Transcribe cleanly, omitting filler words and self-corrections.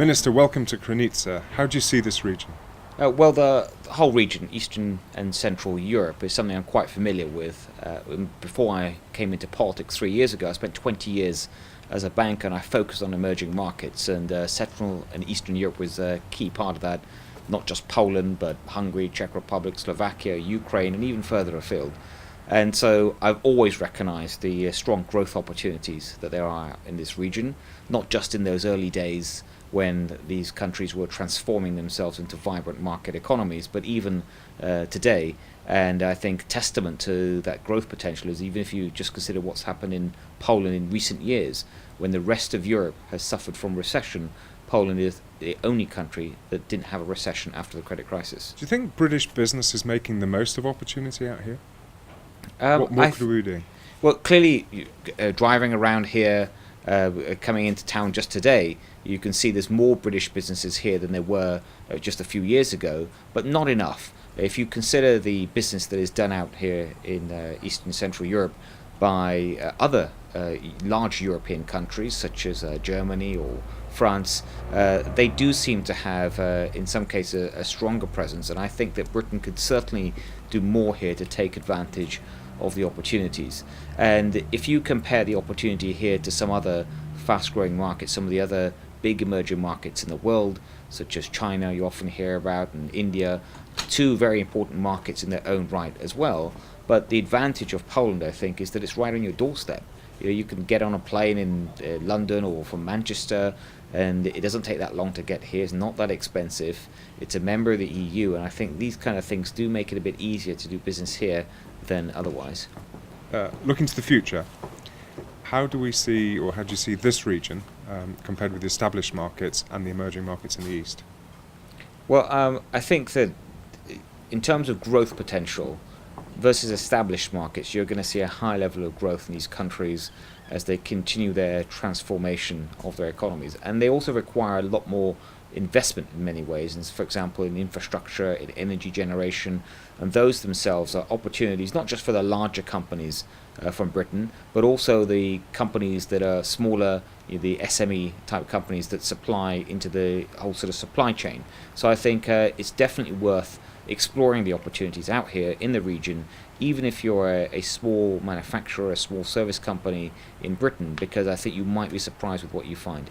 Minister, welcome to Krynica. How do you see this region? Well, the whole region, Eastern and Central Europe, is something I'm quite familiar with. Before I came into politics 3 years ago, I spent 20 years as a banker and I focused on emerging markets, and Central and Eastern Europe was a key part of that, not just Poland, but Hungary, Czech Republic, Slovakia, Ukraine, and even further afield. And so I've always recognized the strong growth opportunities that there are in this region, not just in those early days when these countries were transforming themselves into vibrant market economies, but even today. And I think testament to that growth potential is even if you just consider what's happened in Poland in recent years, when the rest of Europe has suffered from recession, Poland is the only country that didn't have a recession after the credit crisis. Do you think British business is making the most of opportunity out here? What I more could we do? Well, clearly, driving around here, coming into town just today, you can see there's more British businesses here than there were just a few years ago, but not enough. If you consider the business that is done out here in Eastern Central Europe by other large European countries such as Germany or France, they do seem to have, in some cases, a stronger presence, and I think that Britain could certainly do more here to take advantage of the opportunities. And if you compare the opportunity here to some other fast-growing markets, some of the other big emerging markets in the world, such as China, you often hear about, and India, two very important markets in their own right as well. But the advantage of Poland, I think, is that it's right on your doorstep. You can get on a plane in London or from Manchester, and it doesn't take that long to get here. It's not that expensive. It's a member of the EU, and I think these kind of things do make it a bit easier to do business here than otherwise. Looking to the future, how do you see this region compared with the established markets and the emerging markets in the East? Well, I think that in terms of growth potential versus established markets, you're going to see a high level of growth in these countries as they continue their transformation of their economies. And they also require a lot more investment in many ways, and for example in infrastructure, in energy generation, and those themselves are opportunities not just for the larger companies from Britain, but also the companies that are smaller, the SME type companies that supply into the whole sort of supply chain. So I think it's definitely worth exploring the opportunities out here in the region, even if you're a small manufacturer, a small service company in Britain, because I think you might be surprised with what you find.